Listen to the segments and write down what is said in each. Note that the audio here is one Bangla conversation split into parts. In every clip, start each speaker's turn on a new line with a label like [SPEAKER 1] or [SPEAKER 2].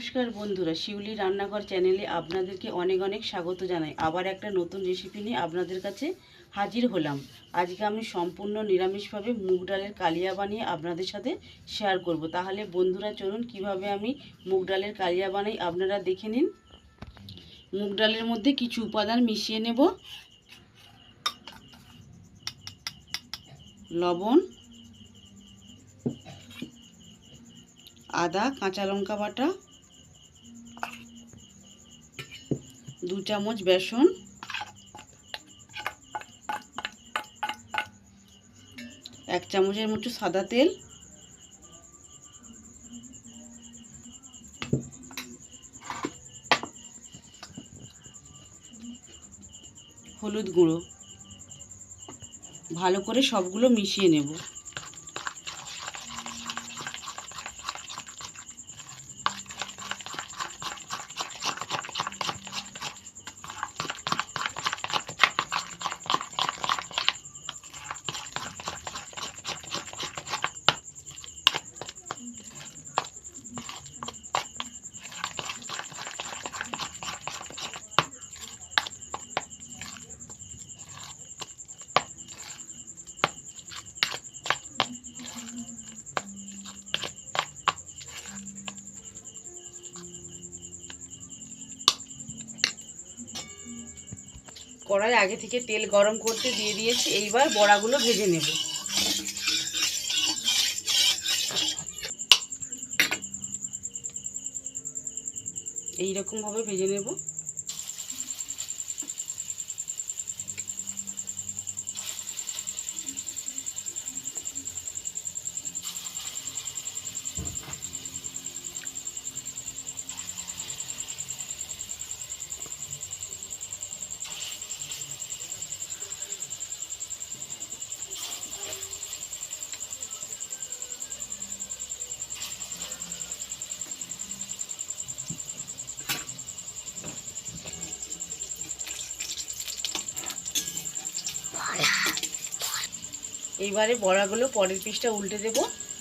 [SPEAKER 1] নমস্কার বন্ধুরা, শিউলি রান্নাঘর চ্যানেলে আপনাদেরকে অনেক অনেক স্বাগত জানাই। আবার একটা নতুন রেসিপি নিয়ে আপনাদের কাছে হাজির হলাম। আজকে আমি সম্পূর্ণ নিরামিষভাবে মুগ ডালের কালিয়া বানিয়ে আপনাদের সাথে শেয়ার করব। তাহলে বন্ধুরা চলুন কিভাবে আমি মুগ ডালের কালিয়া বানাই আপনারা দেখে নিন। মুগ ডালের মধ্যে কিছু উপাদান মিশিয়ে নেব। লবণ, আদা, কাঁচা লঙ্কা বাটা, 2 চামচ বেসন, 1 চামচের মতো সাদা তেল, হলুদ গুঁড়ো। ভালো করে সবগুলো মিশিয়ে নেব। কড়াই আগে থেকে তেল গরম করতে দিয়ে দিয়েছি। এইবার বড়াগুলো ভেজে নেব। এইরকমভাবে ভেজে নেব। এইবারে বড়াগুলো পরের পিসটা উল্টে দেব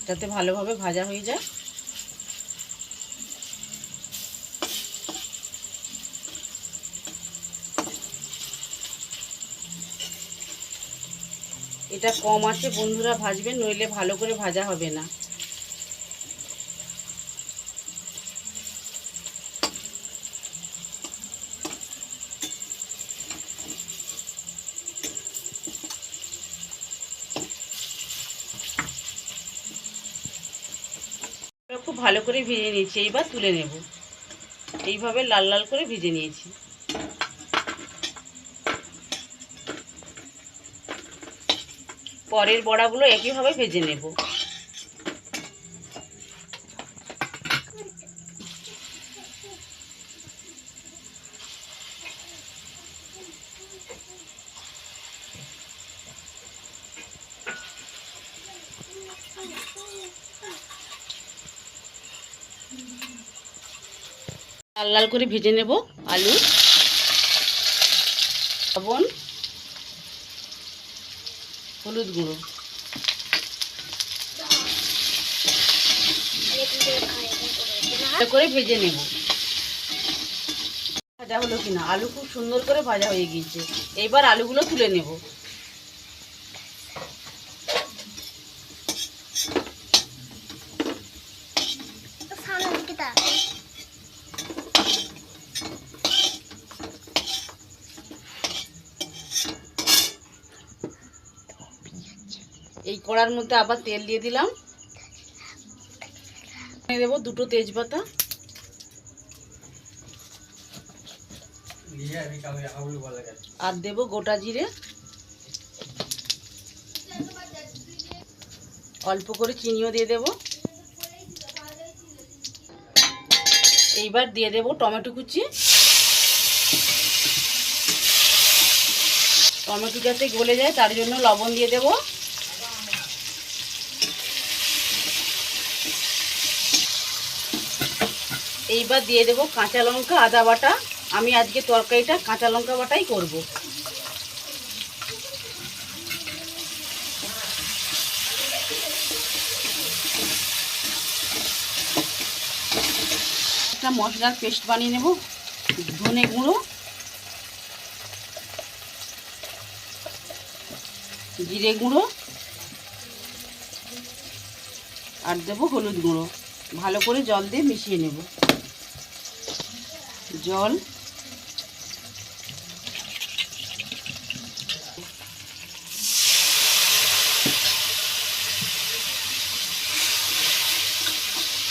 [SPEAKER 1] যাতে ভালোভাবে ভাজা হয়ে যায়। এটা কম আছে বন্ধুরা ভাজবেন, নইলে ভালো করে ভাজা হবে না। খুব ভালো করে ভেজে নিয়েছি, এইবার তুলে নেব। এইভাবে লাল লাল করে ভেজে নিয়েছি। পরের বড়াগুলো একইভাবে ভেজে নেব। লাল লাল করে ভেজে নেব আলু, লবণ, হলুদ গুঁড়ো। করে ভেজে নেব। ভাজা হলো কিনা, আলু খুব সুন্দর করে ভাজা হয়ে গিয়েছে। এইবার আলুগুলো তুলে নেব। এই কড়ার মধ্যে আবার তেল দিয়ে দিলাম। দেবো 2টো তেজপাতা, আর দেব গোটা জিরে, অল্প করে চিনিও দিয়ে দেব। এইবার দিয়ে দেব টমেটো কুচি। টমেটো যাতে গলে যায় তার জন্য লবণ দিয়ে দেব। এইবার দিয়ে দেব কাঁচা লঙ্কা, আদা বাটা। আমি আজকে তরকারিটা কাঁচা লঙ্কা বাটাই করব। মশলার পেস্ট বানিয়ে নেব। ধনে গুঁড়ো, জিরে গুঁড়ো আর দেবো হলুদ গুঁড়ো। ভালো করে জল দিয়ে মিশিয়ে নেব। জল,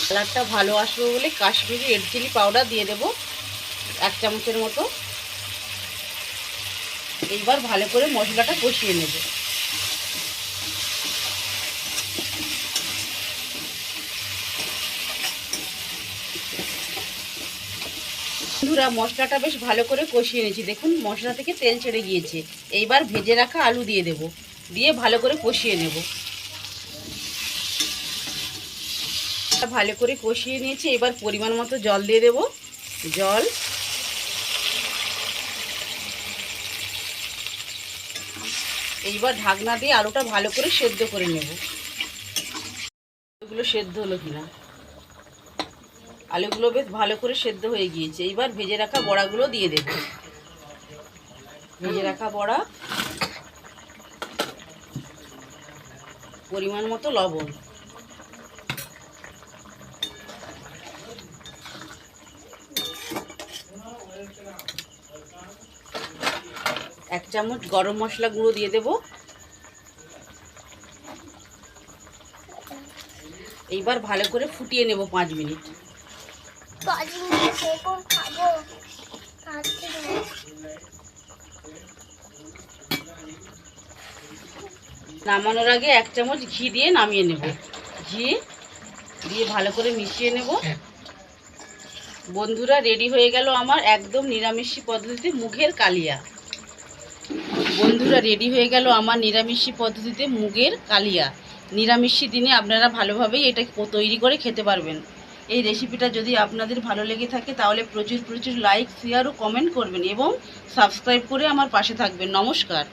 [SPEAKER 1] কালারটা ভালো আসবে বলে কাশ্মীরি রেড চিলি পাউডার দিয়ে দেব 1 চামচের মতো। এইবার ভালো করে মশলাটা কষিয়ে নেব। বন্ধুরা, মশলাটা বেশ ভালো করে কষিয়ে নিয়েছি। দেখুন মশলা থেকে তেল ছেড়ে গিয়েছে। এইবার ভেজে রাখা আলু দিয়ে দেব, দিয়ে ভালো করে কষিয়ে নেব। ভালো করে কষিয়ে নিয়েছি। এবার পরিমাণ মতো জল দিয়ে দেব। জল, এইবার ঢাকনা দিয়ে আলুটা ভালো করে সেদ্ধ করে নেব। আলুগুলো সেদ্ধ হলো কিনা। আলুগুলো বেশ ভালো করে সেদ্ধ হয়ে গিয়েছে। এইবার ভেজে রাখা বড়াগুলো দিয়ে দেব। ভেজে রাখা বড়া, পরিমাণ মতো লবণ, এক চামচ গরম মশলা গুঁড়ো দিয়ে দেব। এইবার ভালো করে ফুটিয়ে নেব 5 মিনিট। নামানোর আগে 1 চামচ ঘি দিয়ে নামিয়ে নেব। ঘি দিয়ে ভালো করে মিশিয়ে নেব। বন্ধুরা, রেডি হয়ে গেল আমার একদম নিরামিষী পদ্ধতিতে মুগের কালিয়া। বন্ধুরা, রেডি হয়ে গেল আমার নিরামিষী পদ্ধতিতে মুগের কালিয়া। নিরামিষী দিনে আপনারা ভালোভাবেই এটা তৈরি করে খেতে পারবেন। এই রেসিপিটা যদি আপনাদের ভালো লেগে থাকে তাহলে প্রচুর প্রচুর লাইক, শেয়ার ও কমেন্ট করবেন এবং সাবস্ক্রাইব করে আমার পাশে থাকবেন। নমস্কার।